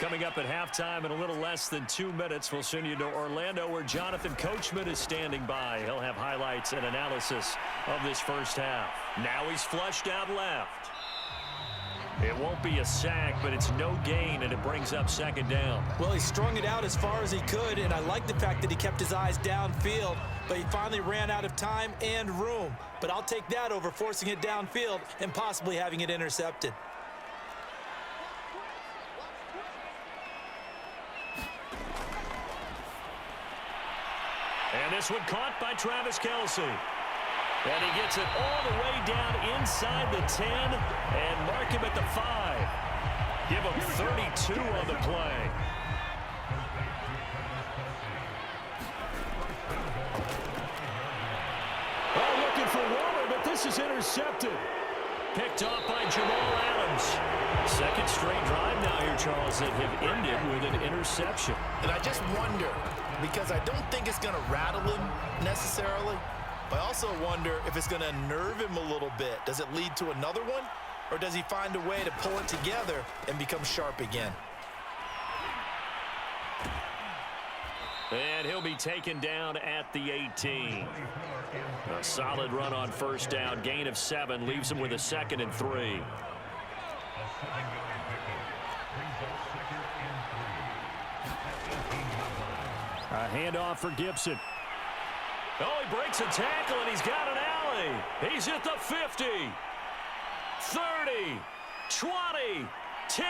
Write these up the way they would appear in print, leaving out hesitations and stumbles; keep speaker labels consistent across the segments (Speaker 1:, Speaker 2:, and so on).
Speaker 1: Coming up at halftime in a little less than 2 minutes, we'll send you to Orlando where Jonathan Coachman is standing by. He'll have highlights and analysis of this first half. Now he's flushed out left. It won't be a sack, but it's no gain, and it brings up second down.
Speaker 2: Well, he strung it out as far as he could, and I like the fact that he kept his eyes downfield, but he finally ran out of time and room. But I'll take that over forcing it downfield and possibly having it intercepted.
Speaker 1: And this one caught by Travis Kelce. And he gets it all the way down inside the 10 and mark him at the 5. Give him 32 on the play. Oh, looking for Waller, but this is intercepted. Picked off by Jamal Adams. Second straight drive now here, Charles, that have ended with an interception.
Speaker 3: And I just wonder, because I don't think it's going to rattle him necessarily, but I also wonder if it's going to nerve him a little bit. Does it lead to another one, or does he find a way to pull it together and become sharp again?
Speaker 1: And he'll be taken down at the 18. A solid run on first down. Gain of 7 leaves him with a 2nd and 3. A handoff for Gibson. Oh, he breaks a tackle, and he's got an alley. He's at the 50, 30, 20, 10.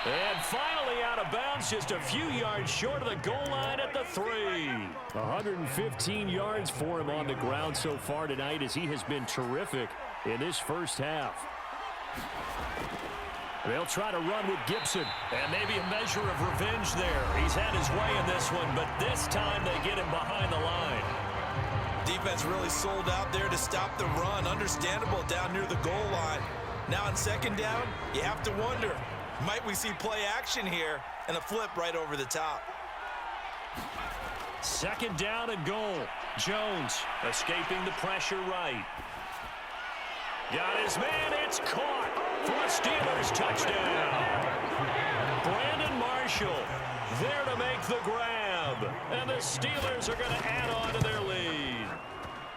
Speaker 1: And finally out of bounds, just a few yards short of the goal line at the 3. 115 yards for him on the ground so far tonight as he has been terrific in this first half. They'll try to run with Gibson, and maybe a measure of revenge there. He's had his way in this one, but this time they get him behind the line.
Speaker 2: Defense really sold out there to stop the run. Understandable down near the goal line. Now on second down, you have to wonder, might we see play action here and a flip right over the top?
Speaker 1: Second down and goal. Jones escaping the pressure right. Got his man. It's caught for a Steelers touchdown. Brandon Marshall there to make the grab. And the Steelers are going to add on to their lead.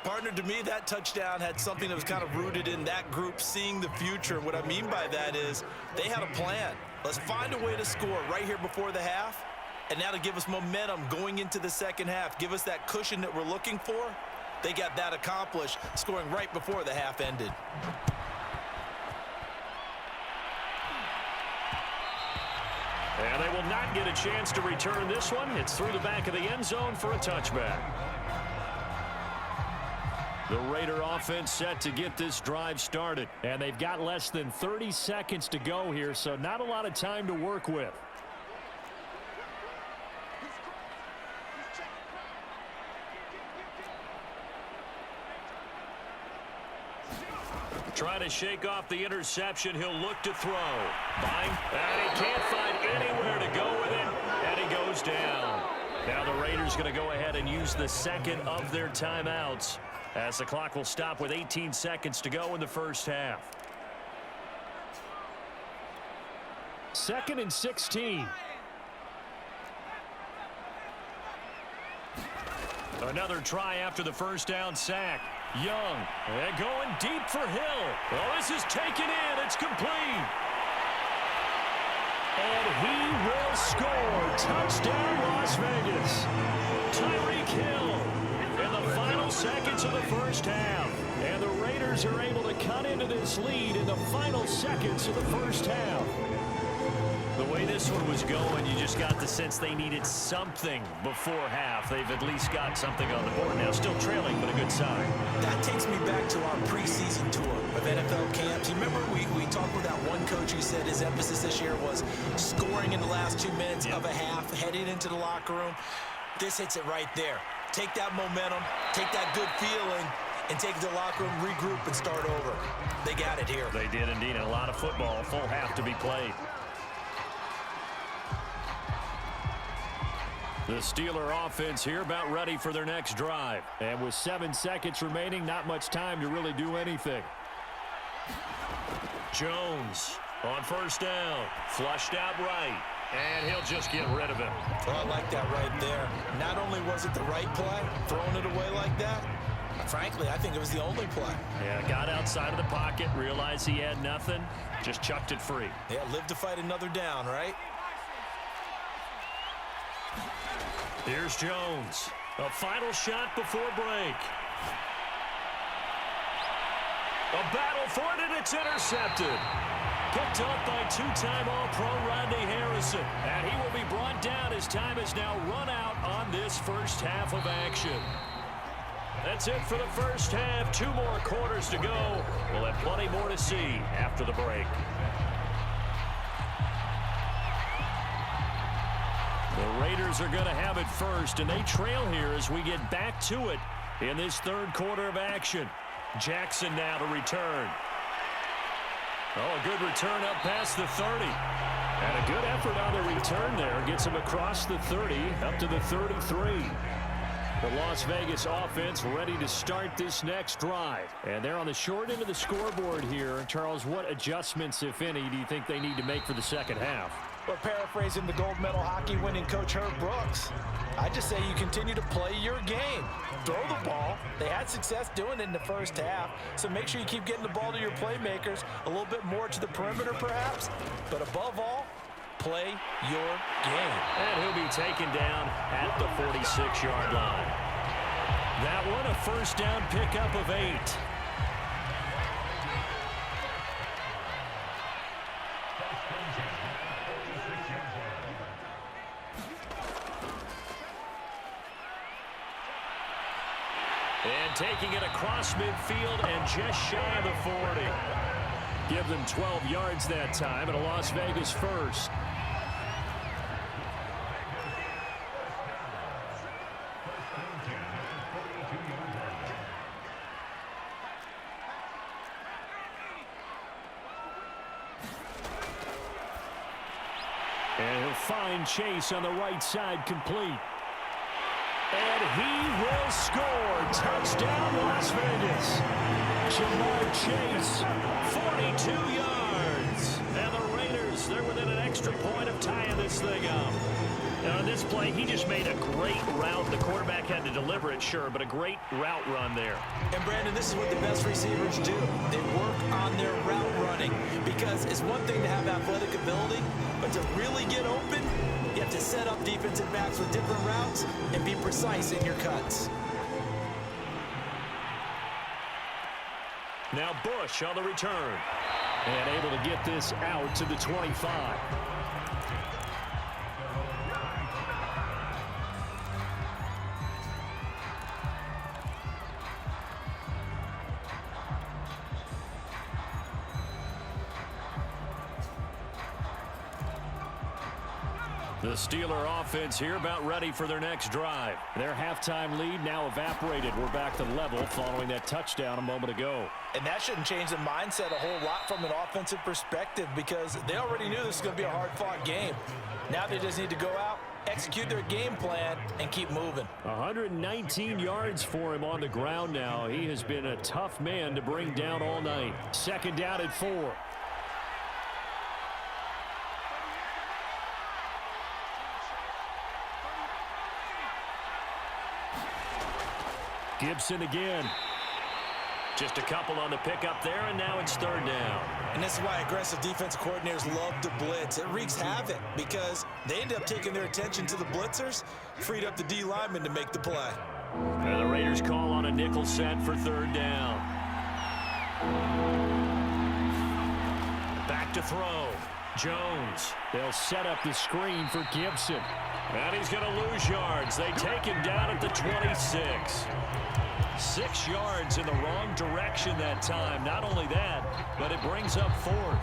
Speaker 2: Partner, to me, that touchdown had something that was kind of rooted in that group seeing the future. What I mean by that is they had a plan. Let's find a way to score right here before the half. And now to give us momentum going into the second half, give us that cushion that we're looking for. They got that accomplished, scoring right before the half ended.
Speaker 1: And they will not get a chance to return this one. It's through the back of the end zone for a touchback. The Raider offense set to get this drive started. And they've got less than 30 seconds to go here, so not a lot of time to work with. Trying to shake off the interception. He'll look to throw. And he can't find anywhere to go with it. And he goes down. Now the Raiders going to go ahead and use the second of their timeouts as the clock will stop with 18 seconds to go in the first half. 2nd and 16. Another try after the first down sack. Young, and going deep for Hill. Oh, this is taken in. It's complete. And he will score. Touchdown, Las Vegas. Tyreek Hill in the final seconds of the first half. And the Raiders are able to cut into this lead in the final seconds of the first half. The way this one was going, you just got the sense they needed something before half. They've at least got something on the board now. Still trailing, but a good sign.
Speaker 2: That takes me back to our preseason tour of NFL camps. You remember we talked with that one coach who said his emphasis this year was scoring in the last 2 minutes of a half, heading into the locker room. This hits it right there. Take that momentum, take that good feeling, and take it to the locker room, regroup, and start over. They got it here.
Speaker 1: They did indeed, and a lot of football, a full half to be played. The Steeler offense here about ready for their next drive. And with 7 seconds remaining, not much time to really do anything. Jones On first down, flushed out right, and he'll just get rid of him.
Speaker 2: Well, I like that right there. Not only was it the right play, throwing it away like that, frankly, I think it was the only play.
Speaker 1: Yeah, got outside of the pocket, realized he had nothing, just chucked it free.
Speaker 2: Yeah, live to fight another down, right?
Speaker 1: Here's Jones. A final shot before break. A battle for it, and it's intercepted. Picked off by two-time All-Pro Rodney Harrison. And he will be brought down as time has now run out on this first half of action. That's it for the first half. 2 more quarters to go. We'll have plenty more to see after the break. The Raiders are going to have it first, and they trail here as we get back to it in this third quarter of action. Jackson now to return. Oh, a good return up past the 30. And a good effort on the return there. Gets him across the 30, up to the 33. The Las Vegas offense ready to start this next drive. And they're on the short end of the scoreboard here. Charles, what adjustments, if any, do you think they need to make for the second half?
Speaker 2: Well, paraphrasing the gold medal hockey winning coach Herb Brooks, I just say you continue to play your game. Throw the ball. They had success doing it in the first half, so make sure you keep getting the ball to your playmakers, a little bit more to the perimeter perhaps, but above all, play your game.
Speaker 1: And he'll be taken down at the 46-yard line. That one, a first down pickup of 8. And taking it across midfield and just shy of the 40. Give them 12 yards that time and a Las Vegas first. And he'll find Chase on the right side complete. And he will score. Touchdown, Las Vegas. Jamar Chase, 42 yards. And the Raiders, they're within an extra point of tying this thing up. Now, on this play, he just made a great route. The quarterback had to deliver it, sure, but a great route run there.
Speaker 2: And, Brandon, this is what the best receivers do. They work on their route running because it's one thing to have athletic ability, but to really get open, you have to set up defensive backs with different routes and be precise in your cuts.
Speaker 1: Now Bush on the return. And able to get this out to the 25. The Steeler offense here about ready for their next drive. Their halftime lead now evaporated. We're back to level following that touchdown a moment ago.
Speaker 2: And that shouldn't change the mindset a whole lot from an offensive perspective because they already knew this was going to be a hard-fought game. Now they just need to go out, execute their game plan, and keep moving.
Speaker 1: 119 yards for him on the ground now. He has been a tough man to bring down all night. Second down at 4. Gibson again. Just a couple on the pickup there, and now it's third down.
Speaker 2: And this is why aggressive defensive coordinators love to blitz. It wreaks havoc because they end up taking their attention to the blitzers, freed up the D lineman to make the play.
Speaker 1: And the Raiders call on a nickel set for third down. Back to throw. Jones. They'll set up the screen for Gibson. And he's going to lose yards. They take him down at the 26. 6 yards in the wrong direction that time. Not only that, but it brings up 4th.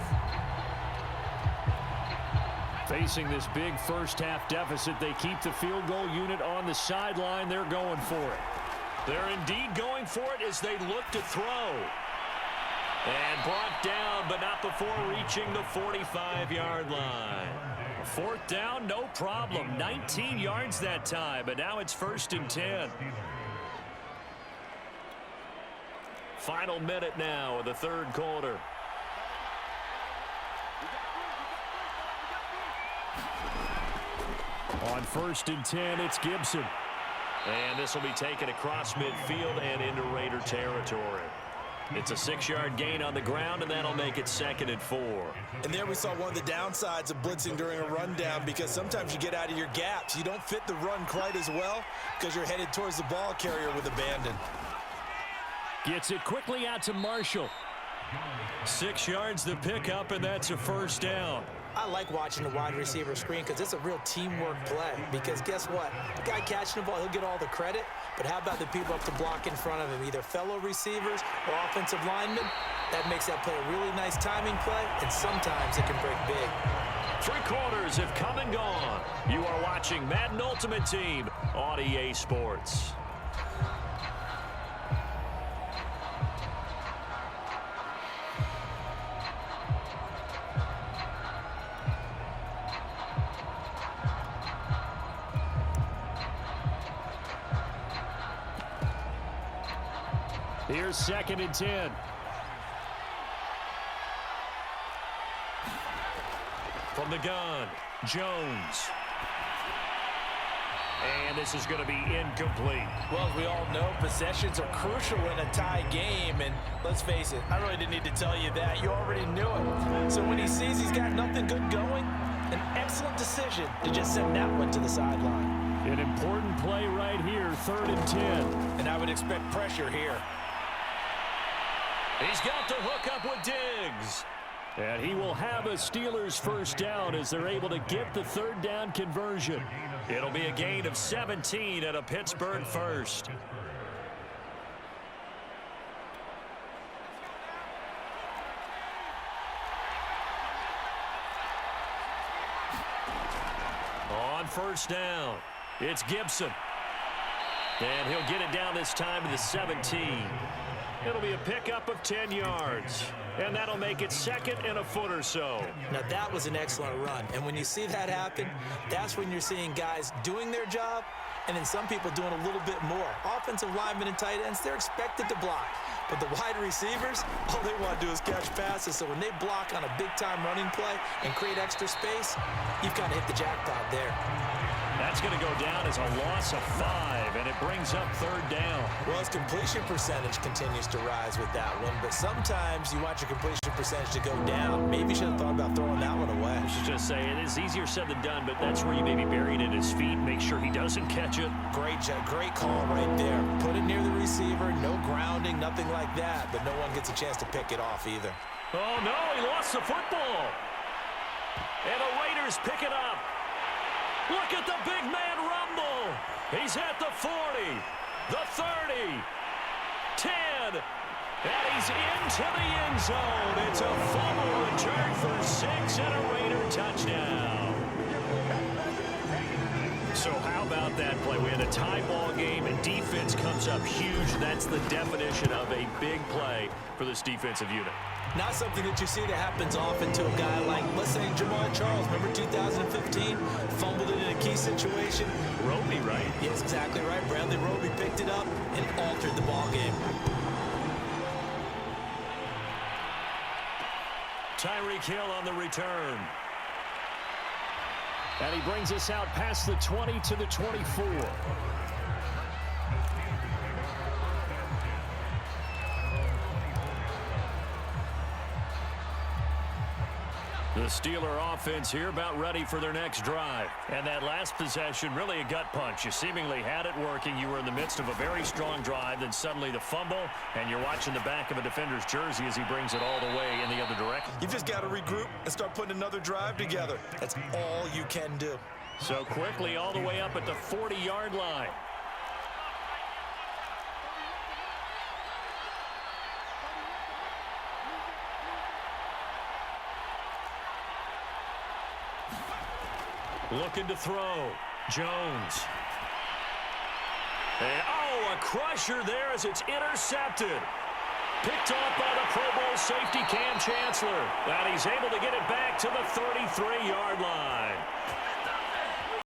Speaker 1: Facing this big first half deficit, they keep the field goal unit on the sideline. They're going for it. They're indeed going for it as they look to throw. And brought down, but not before reaching the 45-yard line. 4th down, no problem. 19 yards that time, but now it's 1st and 10. Final minute now of the third quarter. On 1st and 10, it's Gibson. And this will be taken across midfield and into Raider territory. It's a 6-yard gain on the ground, and that'll make it 2nd and 4.
Speaker 2: And there we saw one of the downsides of blitzing during a rundown, because sometimes you get out of your gaps. You don't fit the run quite as well because you're headed towards the ball carrier with abandon.
Speaker 1: Gets it quickly out to Marshall. 6 yards the pickup, and that's a 1st down.
Speaker 4: I like watching the wide receiver screen because it's a real teamwork play. Because guess what? The guy catching the ball, he'll get all the credit. But how about the people up to block in front of him, either fellow receivers or offensive linemen? That makes that play a really nice timing play, and sometimes it can break big.
Speaker 1: 3 quarters have come and gone. You are watching Madden Ultimate Team on EA Sports. Here's 2nd and 10. From the gun, Jones. And this is going to be incomplete.
Speaker 2: Well, as we all know, possessions are crucial in a tie game. And let's face it, I really didn't need to tell you that. You already knew it. So when he sees he's got nothing good going, an excellent decision to just send that one to the sideline.
Speaker 1: An important play right here, 3rd and 10.
Speaker 2: And I would expect pressure here.
Speaker 1: He's got the hook up with Diggs. And he will have a Steelers 1st down as they're able to get the 3rd down conversion. It'll be a gain of 17 and a Pittsburgh 1st. On 1st down, it's Gibson. And he'll get it down this time to the 17. It'll be a pickup of 10 yards. And that'll make it 2nd and a foot or so.
Speaker 4: Now, that was an excellent run. And when you see that happen, that's when you're seeing guys doing their job and then some people doing a little bit more. Offensive linemen and tight ends, they're expected to block. But the wide receivers, all they want to do is catch passes. So when they block on a big-time running play and create extra space, you've kind of hit the jackpot there.
Speaker 1: That's going to go down as a loss of 5, and it brings up 3rd down.
Speaker 2: Well, his completion percentage continues to rise with that one, but sometimes you want your completion percentage to go down. Maybe you should have thought about throwing that one away.
Speaker 1: I should just say it is easier said than done, but that's where you may be buried at his feet. Make sure he doesn't catch it.
Speaker 2: Great call right there. Put it near the receiver, no grounding, nothing like that, but no one gets a chance to pick it off either.
Speaker 1: Oh, no, he lost the football. And the Raiders pick it up. Look at the big man rumble. He's at the 40, the 30, 10, and he's into the end zone. It's a fumble return for 6 and a Raider touchdown. So how about that play? We had a tie ball game, and defense comes up huge. That's the definition of a big play for this defensive unit.
Speaker 4: Not something that you see that happens often to a guy like, let's say, Jamal Charles. Remember 2015? Fumbled it in a key situation.
Speaker 1: Roby, right?
Speaker 4: Yes, exactly right. Bradley Roby picked it up and altered the ball game.
Speaker 1: Tyreek Hill on the return. And he brings us out past the 20 to the 24. The Steeler offense here about ready for their next drive. And that last possession, really a gut punch. You seemingly had it working. You were in the midst of a very strong drive. Then suddenly the fumble, and you're watching the back of a defender's jersey as he brings it all the way in the other direction.
Speaker 2: You've just got to regroup and start putting another drive together. That's all you can do.
Speaker 1: So quickly all the way up at the 40-yard line. Looking to throw. Jones. And, oh, a crusher there as it's intercepted. Picked off by the Pro Bowl safety Cam Chancellor. And he's able to get it back to the 33-yard line.